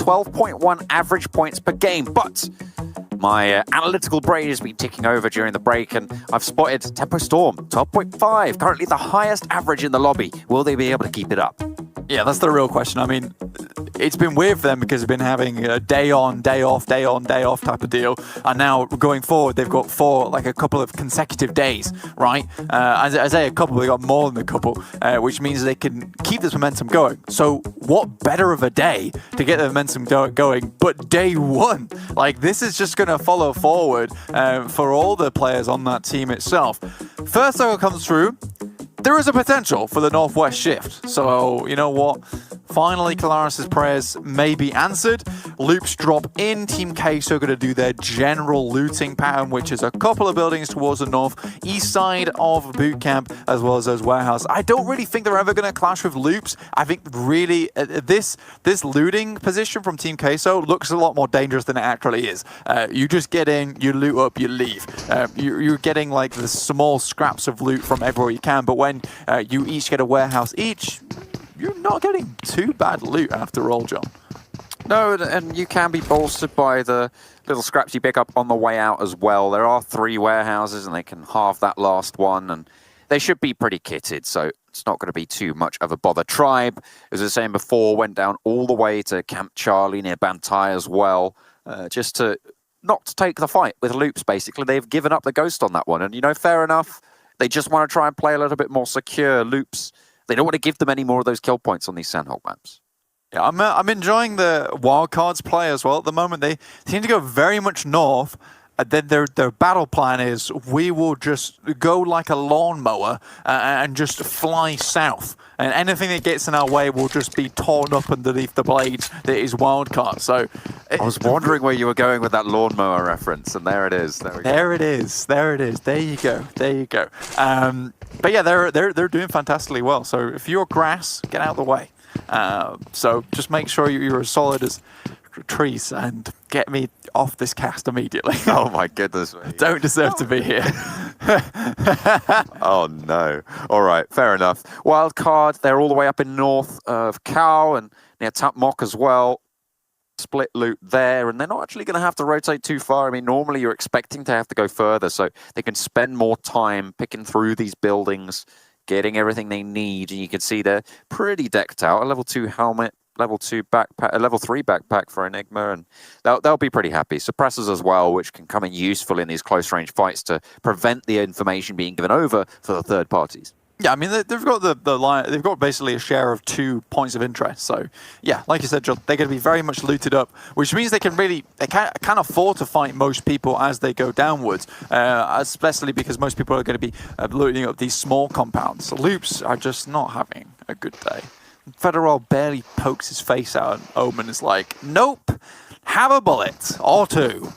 12.1 average points per game. But my analytical brain has been ticking over during the break, and I've spotted Tempo Storm, 12.5, currently the highest average in the lobby. Will they be able to keep it up? Yeah, that's the real question. I mean, it's been weird for them because they've been having a day on, day off, day on, day off type of deal. And now going forward, they've got a couple of consecutive days, right? As I say a couple, they've got more than a couple, which means they can keep this momentum going. So what better of a day to get the momentum going but day one? Like, this is just going to follow forward for all the players on that team itself. First Echo comes through. There is a potential for the Northwest shift. So, you know what? Finally, Kalaris' prayers may be answered. Loops drop in. Team Queso going to do their general looting pattern, which is a couple of buildings towards the northeast side of Bootcamp, as well as those warehouses. I don't really think they're ever going to clash with Loops. I think really this looting position from Team Queso looks a lot more dangerous than it actually is. You just get in, you loot up, you leave. You're getting like the small scraps of loot from everywhere you can, but when you each get a warehouse each, you're not getting too bad loot after all, John. No, and you can be bolstered by the little scraps you pick up on the way out as well. There are 3 warehouses, and they can halve that last one, and they should be pretty kitted, so it's not going to be too much of a bother. Tribe, as I was saying before, went down all the way to Camp Charlie near Bantai as well, just to not take the fight with Loops, basically. They've given up the ghost on that one, and, you know, fair enough. They just want to try and play a little bit more secure. Loops, they don't want to give them any more of those kill points on these Sandhog maps. Yeah, I'm enjoying the wildcards play as well. At the moment, they seem to go very much north. And then their battle plan is, we will just go like a lawnmower and just fly south. And anything that gets in our way will just be torn up underneath the blades that is wildcard. So I was wondering where you were going with that lawnmower reference, and there it is. There we go. There it is. There it is. There you go. There you go. But yeah, they're doing fantastically well. So if you're grass, get out of the way. So just make sure you're as solid as trees and get me off this cast immediately. Oh my goodness. I don't deserve to be here. Oh no. All right, fair enough. Wildcard, they're all the way up in north of Cow and near Tapmok as well. Split loot there, and they're not actually going to have to rotate too far. I mean, normally you're expecting to have to go further, so they can spend more time picking through these buildings, getting everything they need, and you can see they're pretty decked out. A level 2 helmet, level 2 backpack, a level 3 backpack for Enigma, and they'll be pretty happy. Suppressors as well, which can come in useful in these close-range fights to prevent the information being given over for the third parties. Yeah, I mean, they've got the line. They've got basically a share of 2 points of interest. So, yeah, like you said, John, they're going to be very much looted up, which means they can afford to fight most people as they go downwards, especially because most people are going to be looting up these small compounds. Loops are just not having a good day. Federal barely pokes his face out, and Omen is like, nope, have a bullet or 2.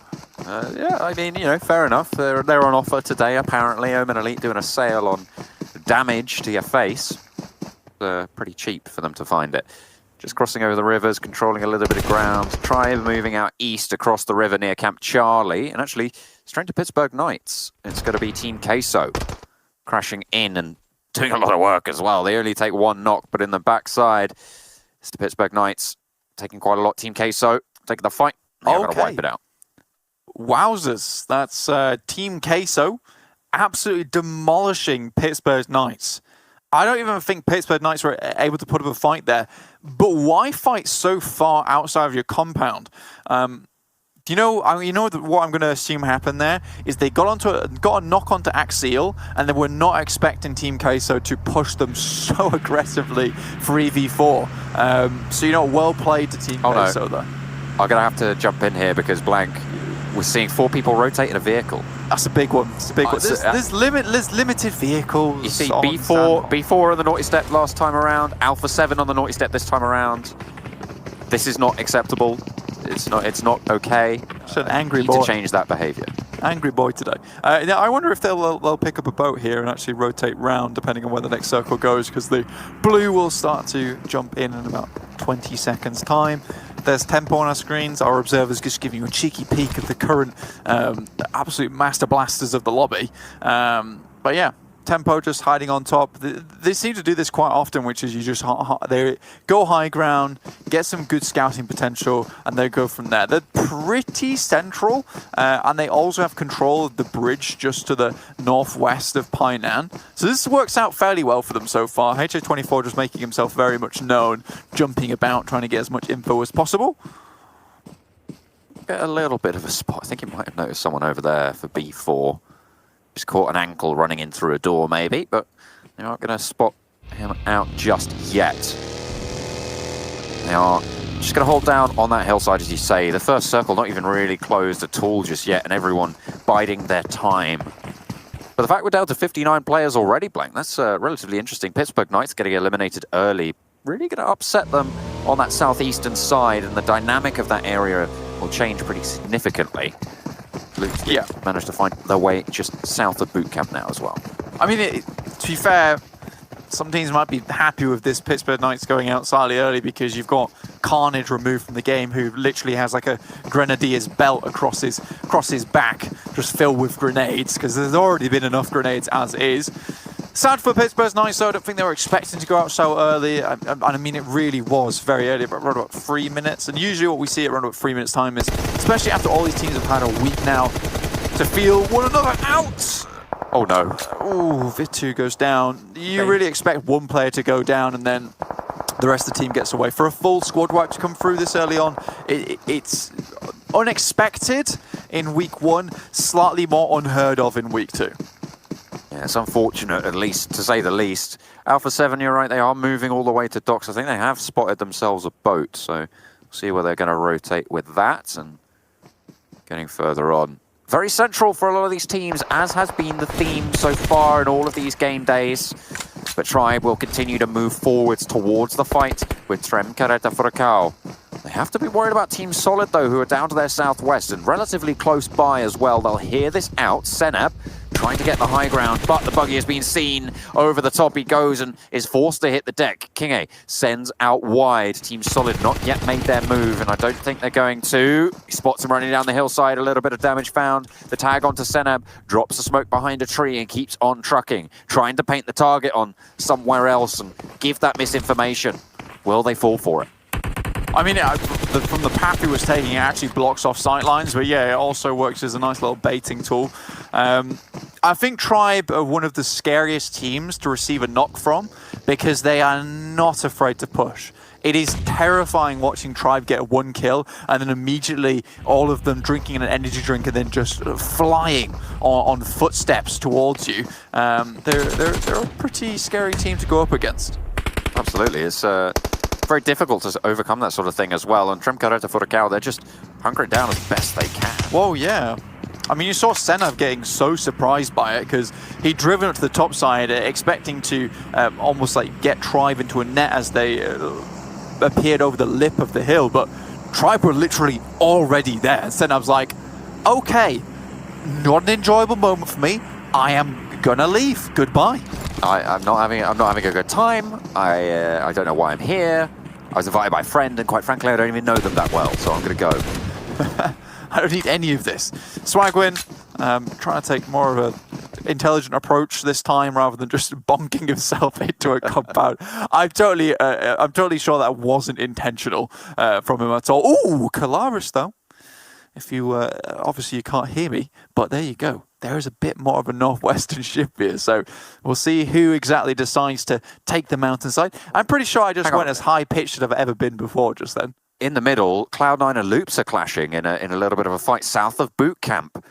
Yeah, I mean, you know, fair enough. They're on offer today, apparently. Omen Elite doing a sale on damage to your face. Pretty cheap for them to find it. Just crossing over the rivers, controlling a little bit of ground. Tribe moving out east across the river near Camp Charlie. And actually, straight to Pittsburgh Knights. It's going to be Team Queso crashing in and doing a lot of work as well. They only take 1 knock, but in the backside, it's the Pittsburgh Knights taking quite a lot. Team Queso taking the fight. They're going to wipe it out. Wowzers. That's Team Queso absolutely demolishing Pittsburgh Knights. I don't even think Pittsburgh Knights were able to put up a fight there. But why fight so far outside of your compound? You know what I'm going to assume happened there is they got a knock onto Axial, and they were not expecting Team Queso to push them so aggressively for EV4. So, you know, well played to Team Queso there. I'm going to have to jump in here because Blank, we're seeing 4 people rotate in a vehicle. That's a big one. It's a big one. There's limited vehicles. You see B4 on the Naughty Step last time around, Alpha 7 on the Naughty Step this time around. This is not acceptable. It's not okay. It's an angry boy. Need to change that behavior. Angry boy today. Now I wonder if they'll pick up a boat here and actually rotate round, depending on where the next circle goes, because the blue will start to jump in about 20 seconds time. There's tempo on our screens. Our observers just giving you a cheeky peek of the current absolute master blasters of the lobby. But yeah, Tempo just hiding on top. They seem to do this quite often, which is you just they go high ground, get some good scouting potential, and they go from there. They're pretty central, and they also have control of the bridge just to the northwest of Painan. So this works out fairly well for them so far. HA24 just making himself very much known, jumping about, trying to get as much info as possible. Get a little bit of a spot. I think you might have noticed someone over there for B4. Just caught an ankle running in through a door, maybe, but they're not going to spot him out just yet. They are just going to hold down on that hillside, as you say. The first circle not even really closed at all just yet, and everyone biding their time. But the fact we're down to 59 players already, Blank, that's relatively interesting. Pittsburgh Knights getting eliminated early. Really going to upset them on that southeastern side, and the dynamic of that area will change pretty significantly. Yeah, managed to find their way just south of boot camp now as well. I mean, to be fair, some teams might be happy with this Pittsburgh Knights going out slightly early because you've got Carnage removed from the game, who literally has like a grenadier's belt across his back, just filled with grenades, because there's already been enough grenades as is. Sad for Pittsburgh Knights, though. I don't think they were expecting to go out so early. I mean, it really was very early, but around about 3 minutes. And usually what we see at around about 3 minutes time is, especially after all these teams have had a week now, to feel one another out. Oh, no. Oh, Vitu goes down. You really expect one player to go down and then the rest of the team gets away. For a full squad wipe to come through this early on, it's unexpected in week 1, slightly more unheard of in week 2. Yeah, it's unfortunate, at least, to say the least. Alpha 7, you're right, they are moving all the way to docks. I think they have spotted themselves a boat, so we'll see where they're going to rotate with that and getting further on. Very central for a lot of these teams, as has been the theme so far in all of these game days. But Tribe will continue to move forwards towards the fight with Trem Careta Furacao. They have to be worried about Team Solid, though, who are down to their southwest and relatively close by as well. They'll hear this out. Senab trying to get the high ground, but the buggy has been seen. Over the top he goes and is forced to hit the deck. Kinge sends out wide. Team Solid not yet made their move, and I don't think they're going to. He spots him running down the hillside, a little bit of damage found. The tag onto Senab, drops the smoke behind a tree and keeps on trucking, trying to paint the target on somewhere else and give that misinformation. Will they fall for it? I mean, from the path he was taking, it actually blocks off sight lines, but yeah, it also works as a nice little baiting tool. I think Tribe are one of the scariest teams to receive a knock from because they are not afraid to push. It is terrifying watching Tribe get 1 kill and then immediately all of them drinking an energy drink and then just flying on footsteps towards you. They're a pretty scary team to go up against. Absolutely. It's very difficult to overcome that sort of thing as well. And Trem Careta Furacao, they're just hunkering down as best they can. Whoa, yeah. I mean, you saw Senav getting so surprised by it because he'd driven up to the top side expecting to almost like get Tribe into a net as they appeared over the lip of the hill, but Tribe were literally already there. And Senav's like, okay, not an enjoyable moment for me. I am gonna leave. Goodbye. I'm not having a good time. I don't know why I'm here. I was invited by a friend, and quite frankly, I don't even know them that well, so I'm gonna go. I don't need any of this. Swagwin, trying to take more of an intelligent approach this time rather than just bonking himself into a compound. I'm totally sure that wasn't intentional from him at all. Ooh, Kalaris though. If you obviously you can't hear me, but there you go. There is a bit more of a northwestern ship here, so we'll see who exactly decides to take the mountainside. I'm pretty sure I just went as high pitched as I've ever been before just then. In the middle, Cloud9 and Loops are clashing in a little bit of a fight south of boot camp.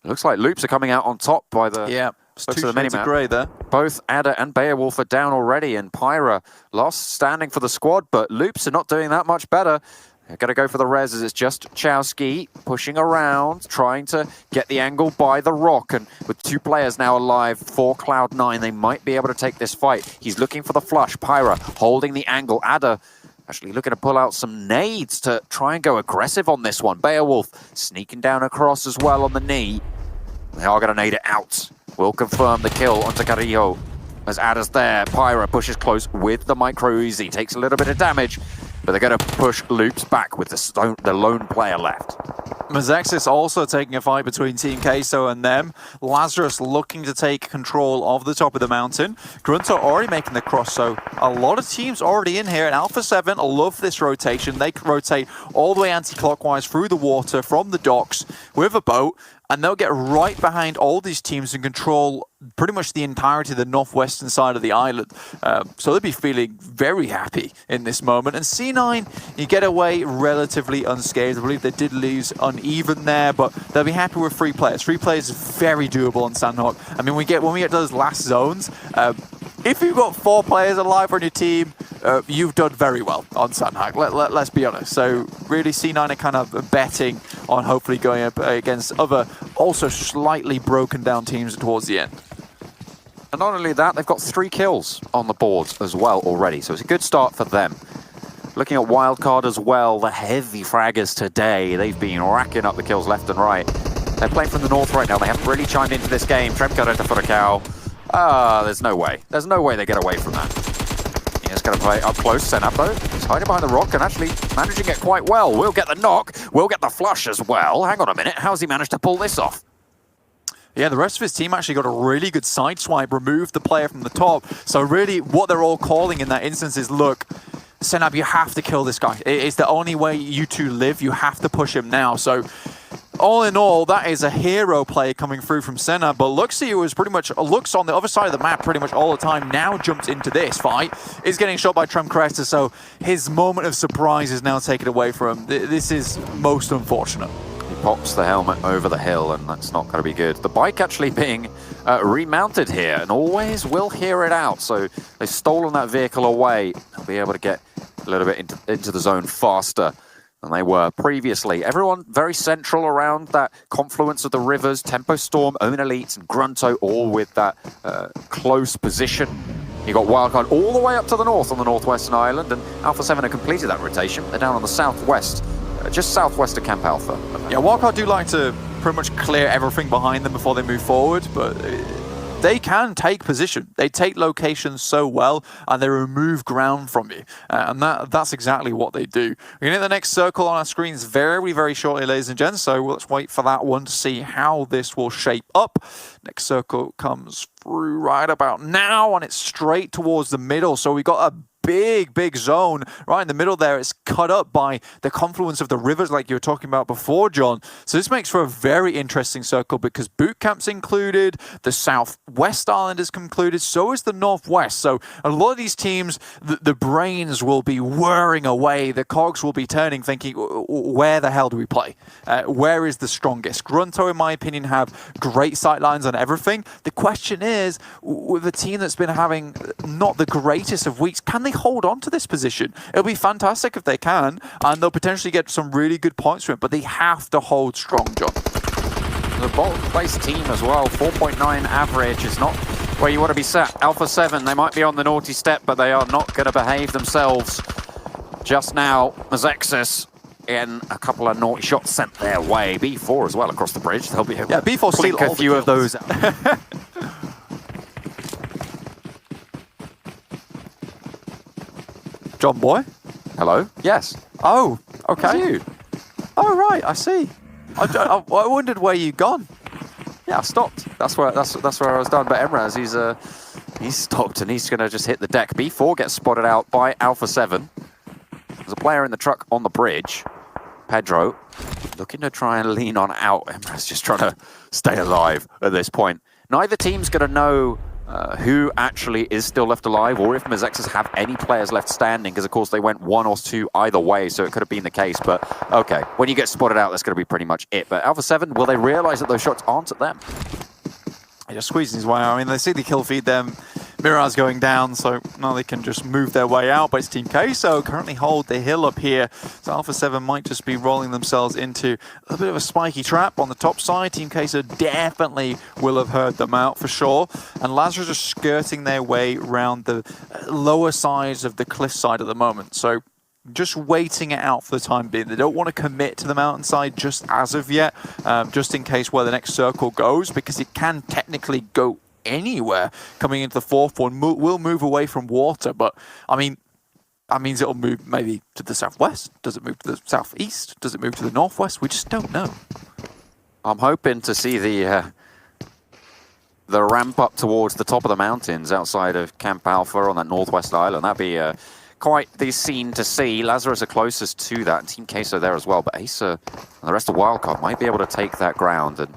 It looks like Loops are coming out on top by the two the shades of grey there. Both Ada and Beowulf are down already, and Pyra lost standing for the squad, but Loops are not doing that much better. They're going to go for the res as it's just Chowski pushing around, trying to get the angle by the rock. And with 2 players now alive for Cloud9, they might be able to take this fight. He's looking for the flush. Pyra holding the angle. Ada actually looking to pull out some nades to try and go aggressive on this one. Beowulf sneaking down across as well on the knee. They are going to nade it out. Will confirm the kill onto Carrillo. As Ada's there, Pyra pushes close with the micro Uzi. Takes a little bit of damage. But they're going to push Loops back with the lone player left. Mazexis also taking a fight between Team Queso and them. Lazarus looking to take control of the top of the mountain. Grunto already making the cross, so a lot of teams already in here. And Alpha 7 love this rotation. They rotate all the way anti-clockwise through the water from the docks with a boat, and they'll get right behind all these teams and control pretty much the entirety of the northwestern side of the island. So they'll be feeling very happy in this moment. And C9, you get away relatively unscathed. I believe they did lose uneven there, but they'll be happy with 3 players. 3 players is very doable on Sandhawk. I mean, when we get to those last zones, if you've got 4 players alive on your team, you've done very well on Sandhawk. Let's be honest. So really, C9 are kind of betting on hopefully going up against other, also slightly broken down teams towards the end. And not only that, they've got 3 kills on the board as well already, so it's a good start for them. Looking at Wildcard as well, the heavy fraggers today, they've been racking up the kills left and right. They're playing from the north right now, they haven't really chimed into this game. Tremkareta for a cow. There's no way. There's no way they get away from that. He's going to play up close. Senap, though, he's hiding behind the rock and actually managing it quite well. We'll get the knock. We'll get the flush as well. Hang on a minute. How's he managed to pull this off? Yeah, the rest of his team actually got a really good side swipe, removed the player from the top. So really, what they're all calling in that instance is, look, Senab, you have to kill this guy. It's the only way you two live. You have to push him now. So all in all, that is a hero play coming through from Senab. But Luxie, who was pretty much looks on the other side of the map pretty much all the time, now jumps into this fight. Is getting shot by Tremkareta, so his moment of surprise is now taken away from him. This is most unfortunate. He pops the helmet over the hill, and that's not going to be good. The bike actually being remounted here, and always will hear it out. So they've stolen that vehicle away. They'll be able to get a little bit into the zone faster than they were previously. Everyone very central around that confluence of the rivers. Tempo Storm, Own Elites, and Grunto all with that close position. You got Wildcard all the way up to the north on the northwestern island, and Alpha 7 have completed that rotation. They're down on the southwest, just southwest of Camp Alpha. Yeah, Wildcard do like to pretty much clear everything behind them before they move forward, but they can take position. They take locations so well, and they remove ground from you. And that's exactly what they do. We're going to get the next circle on our screens very, very shortly, ladies and gents. So let's wait for that one to see how this will shape up. Next circle comes through right about now, and it's straight towards the middle. So we got a big zone right in the middle there. It's cut up by the confluence of the rivers like you were talking about before, John. So this makes for a very interesting circle because boot camp's included, the southwest island is concluded, so is the northwest. So a lot of these teams, the brains will be whirring away, the cogs will be turning, thinking, where the hell do we play? Where is the strongest? Grunto, in my opinion, have great sightlines on everything. The question is, with a team that's been having not the greatest of weeks, can they hold on to this position? It'll be fantastic if they can, and they'll potentially get some really good points from it, but they have to hold strong, John. The bottom place team as well, 4.9 average is not where you want to be sat. Alpha 7, they might be on the naughty step, but they are not going to behave themselves just now. Mazexis in a couple of naughty shots sent their way. B4 as well across the bridge. They'll be able to B4 steal a few of those out. John Boy? Hello? Yes. Oh, okay. You? Oh, right, I see. I wondered where you'd gone. Yeah, I stopped. That's where I was done. But Emraz, he's stopped and he's going to just hit the deck. B4 gets spotted out by Alpha 7. There's a player in the truck on the bridge. Pedro looking to try and lean on out. Emraz just trying to stay alive at this point. Neither team's going to know who actually is still left alive, or if Mazexis have any players left standing, because of course they went 1 or 2 either way, so it could have been the case. But okay, when you get spotted out, that's going to be pretty much it. But Alpha 7, will they realize that those shots aren't at them? They're just squeezing his way out. I mean, they see the kill feed them. Mirage going down, so now they can just move their way out. But it's Team Queso currently hold the hill up here. So Alpha 7 might just be rolling themselves into a bit of a spiky trap on the top side. Team Queso definitely will have heard them out for sure. And Lazarus are skirting their way around the lower sides of the cliff side at the moment. So just waiting it out for the time being. They don't want to commit to the mountainside just as of yet, just in case where the next circle goes, because it can technically go anywhere coming into the fourth one. Will move away from water, but I mean, that means it'll move maybe to the southwest. Does it move to the southeast? Does it move to the northwest? We just don't know. I'm hoping to see the ramp up towards the top of the mountains outside of Camp Alpha on that northwest island. That'd be quite the scene to see. Lazarus are closest to that, and Team Queso there as well, but Acer and the rest of Wildcard might be able to take that ground and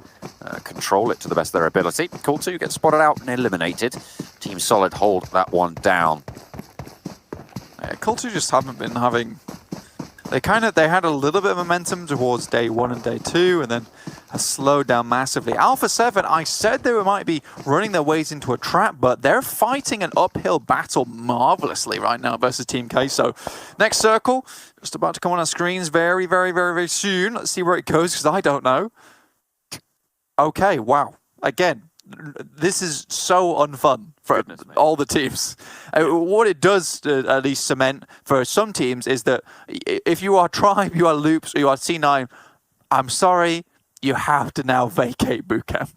control it to the best of their ability. Cool 2 gets spotted out and eliminated. Team Solid hold that one down. Yeah, Cool 2 just haven't been having... They had a little bit of momentum towards day 1 and day 2, and then has slowed down massively. Alpha 7, I said they might be running their ways into a trap, but they're fighting an uphill battle marvelously right now versus Team Queso. Next circle, just about to come on our screens very, very, very, very soon. Let's see where it goes, because I don't know. Okay, wow. Again, this is so unfun for all the teams. What it does at least cement for some teams is that if you are Tribe, you are Loops, or you are C9, I'm sorry, you have to now vacate bootcamp.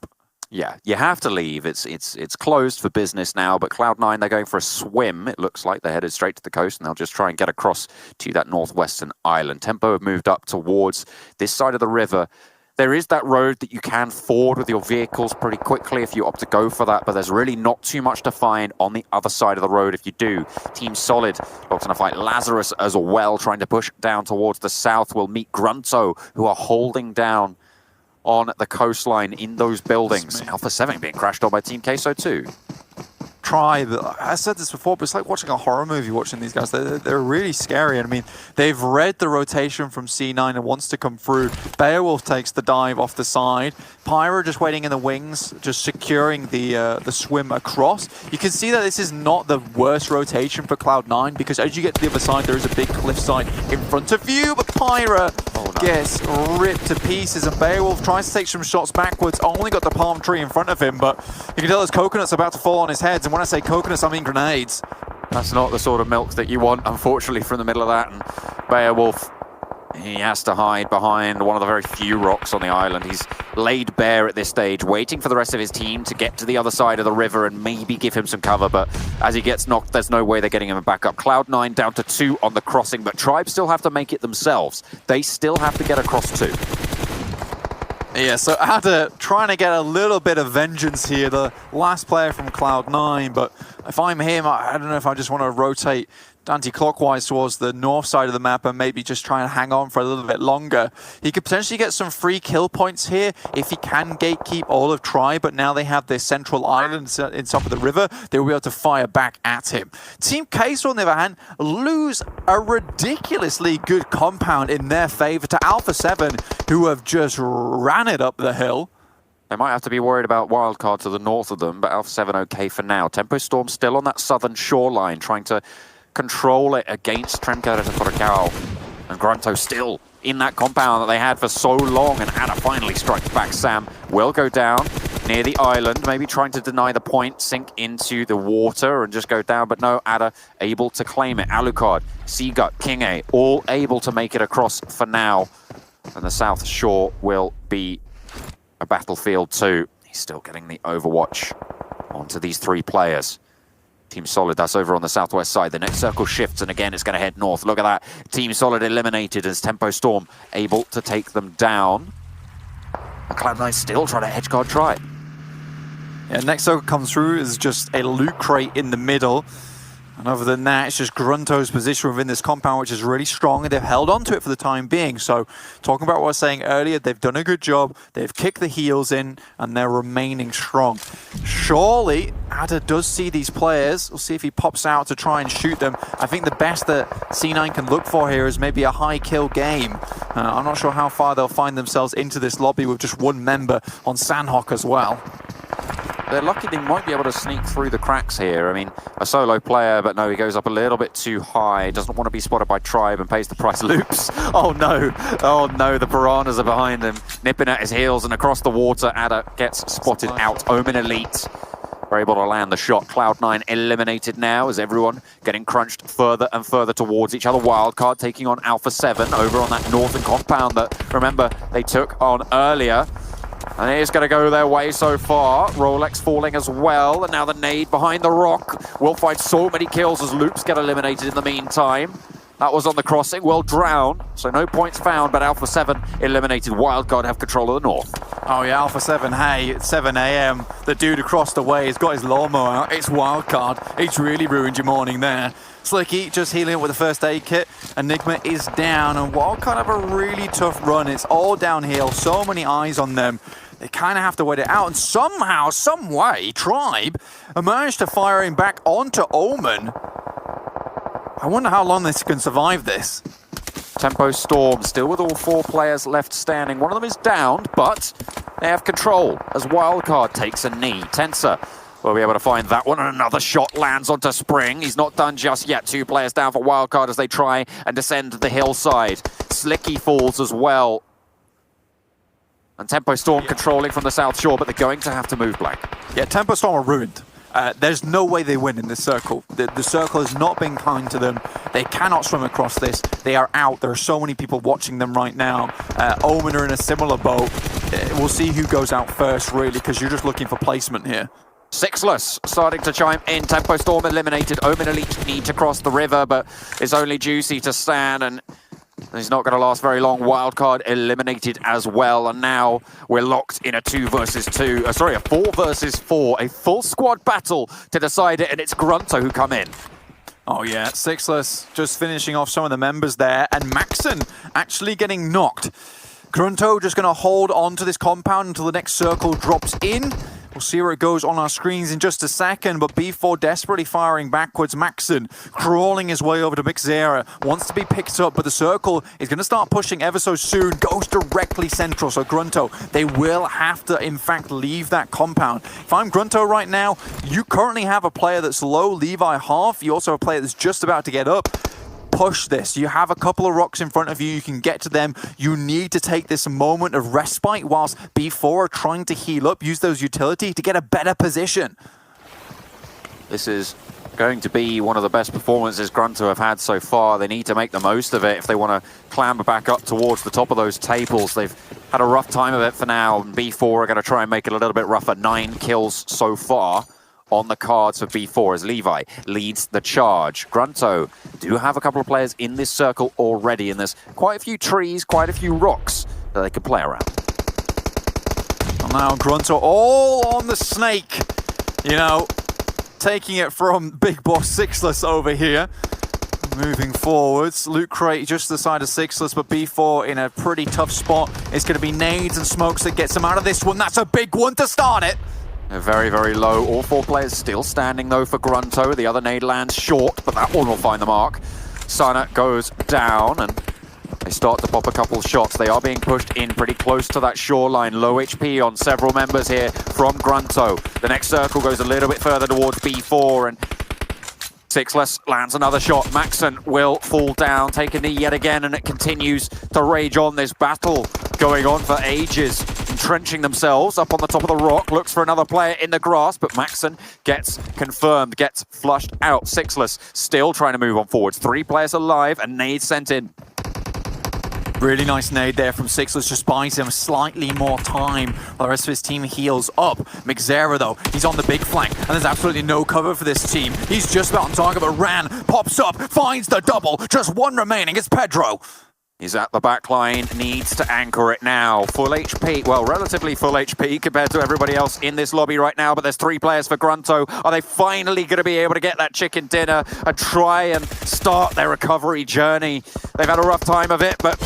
Yeah, you have to leave. It's closed for business now, but Cloud9, they're going for a swim. It looks like they're headed straight to the coast, and they'll just try and get across to that northwestern island. Tempo have moved up towards this side of the river. There is that road that you can ford with your vehicles pretty quickly if you opt to go for that, but there's really not too much to find on the other side of the road if you do. Team Solid locked in a fight. Lazarus as well, trying to push down towards the south. Will meet Grunto, who are holding down on the coastline in those buildings. Alpha 7 being crashed on by Team Queso too. Tribe, I said this before, but it's like watching a horror movie watching these guys. They're really scary. And I mean, they've read the rotation from C9 and wants to come through. Beowulf takes the dive off the side. Pyro just waiting in the wings, just securing the swim across. You can see that this is not the worst rotation for Cloud9, because as you get to the other side, there is a big cliffside in front of you, but Pyro gets ripped to pieces, and Beowulf tries to take some shots backwards, only got the palm tree in front of him, but you can tell there's coconuts about to fall on his head, and when I say coconuts, I mean grenades. That's not the sort of milk that you want, unfortunately, from the middle of that, and Beowulf, he has to hide behind one of the very few rocks on the island. He's laid bare at this stage, waiting for the rest of his team to get to the other side of the river and maybe give him some cover, but as he gets knocked, there's no way they're getting him back up. Cloud9 down to 2 on the crossing, but Tribe still have to make it themselves. They still have to get across 2. Yeah, so Ada trying to get a little bit of vengeance here, the last player from Cloud9, but if I'm him, I don't know if I just want to rotate anti-clockwise towards the north side of the map and maybe just try and hang on for a little bit longer. He could potentially get some free kill points here if he can gatekeep all of Tribe, but now they have this central island in top of the river. They will be able to fire back at him. Team Queso, on the other hand, lose a ridiculously good compound in their favor to Alpha 7, who have just ran it up the hill. They might have to be worried about Wildcard to the north of them, but Alpha 7 okay for now. Tempo Storm still on that southern shoreline, trying to control it against Tremker and Grunto still in that compound that they had for so long, and Ada finally strikes back. Sam will go down near the island, maybe trying to deny the point, sink into the water and just go down, but no, Ada able to claim it. Alucard, Seagut, King A, all able to make it across for now, and the south shore will be a battlefield too. He's still getting the overwatch onto these 3 players. Team Solid, that's over on the southwest side. The next circle shifts, and again, it's going to head north. Look at that. Team Solid eliminated as Tempo Storm able to take them down. And Cloud9 still trying to edge guard Tribe. Yeah, next circle comes through is just a loot crate in the middle. And other than that, it's just Grunto's position within this compound, which is really strong, and they've held on to it for the time being. So, talking about what I was saying earlier, they've done a good job. They've kicked the heels in, and they're remaining strong. Surely, Ada does see these players. We'll see if he pops out to try and shoot them. I think the best that C9 can look for here is maybe a high kill game. I'm not sure how far they'll find themselves into this lobby with just one member on Sandhawk as well. They're lucky they might be able to sneak through the cracks here. I mean, a solo player, but no, he goes up a little bit too high. Doesn't want to be spotted by Tribe and pays the price. Loops. Oh no, the piranhas are behind him, nipping at his heels, and across the water, Ada gets spotted out. Omen Elite are able to land the shot. Cloud9 eliminated now as everyone getting crunched further and further towards each other. Wildcard taking on Alpha 7 over on that northern compound that, remember, they took on earlier. And it is going to go their way so far. Rolex falling as well. And now the nade behind the rock will find so many kills as Loops get eliminated in the meantime. That was on the crossing, well drowned, so no points found, but Alpha 7 eliminated. Wildcard have control of the north. Oh yeah, Alpha 7, hey, it's 7 AM. The dude across the way has got his lawnmower out. It's Wildcard. It's really ruined your morning there. Slicky just healing up with the first aid kit. Enigma is down, and Wildcard have a really tough run. It's all downhill, so many eyes on them. They kind of have to wait it out, and somehow, some way, Tribe managed to fire him back onto Omen. I wonder how long this can survive this. Tempo Storm still with all 4 players left standing. One of them is downed, but they have control as Wildcard takes a knee. Tensor will be able to find that one, and another shot lands onto Spring. He's not done just yet. 2 players down for Wildcard as they try and descend the hillside. Slicky falls as well. And Tempo Storm controlling from the South Shore, but they're going to have to move black. Yeah, Tempo Storm are ruined. There's no way they win in this circle. The circle has not been kind to them. They cannot swim across this. They are out. There are so many people watching them right now. Omen are in a similar boat. We'll see who goes out first, really, because you're just looking for placement here. Sixless starting to chime in. Tempo Storm eliminated. Omen Elite need to cross the river, but it's only Juicy to stand, and he's not going to last very long. Wildcard eliminated as well, and now we're locked in a 2 versus 2. Sorry, a 4 versus 4. A full squad battle to decide it, and it's Grunto who come in. Oh yeah, Sixless just finishing off some of the members there, and Maxon actually getting knocked. Grunto just going to hold on to this compound until the next circle drops in. We'll see where it goes on our screens in just a second, but B4 desperately firing backwards. Maxon crawling his way over to Mixera, wants to be picked up, but the circle is going to start pushing ever so soon, goes directly central. So Grunto, they will have to, in fact, leave that compound. If I'm Grunto right now, you currently have a player that's low, Levi half. You also have a player that's just about to get up. Push this. You have a couple of rocks in front of you. You can get to them. You need to take this moment of respite whilst B4 are trying to heal up, use those utility to get a better position. This is going to be one of the best performances Grunto have had so far. They need to make the most of it if they want to clamber back up towards the top of those tables. They've had a rough time of it for now, and B4 are going to try and make it a little bit rougher. 9 kills so far on the cards for B4 as Levi leads the charge. Grunto do have a couple of players in this circle already, and there's quite a few trees, quite a few rocks that they can play around. And now Grunto all on the snake, you know, taking it from Big Boss Sixless over here. Moving forwards, Loot Crate just to the side of Sixless, but B4 in a pretty tough spot. It's going to be nades and smokes that gets them out of this one. That's a big one to start it. They're very, very low. All 4 players still standing, though, for Grunto. The other nade lands short, but that one will find the mark. Sana goes down, and they start to pop a couple shots. They are being pushed in pretty close to that shoreline. Low HP on several members here from Grunto. The next circle goes a little bit further towards B4, and Sixless lands another shot. Maxon will fall down, take a knee yet again, and it continues to rage on. This battle going on for ages. Entrenching themselves up on the top of the rock. Looks for another player in the grass, but Maxon gets confirmed, gets flushed out. Sixless still trying to move on forwards. 3 players alive, and nade sent in. Really nice nade there from Sixless, just buys him slightly more time while the rest of his team heals up. Mixera, though, he's on the big flank, and there's absolutely no cover for this team. He's just about on target, but Ran pops up, finds the double. Just 1 remaining. It's Pedro. He's at the back line, needs to anchor it now. Full HP, well, relatively full HP compared to everybody else in this lobby right now, but there's 3 players for Grunto. Are they finally going to be able to get that chicken dinner and try and start their recovery journey? They've had a rough time of it, but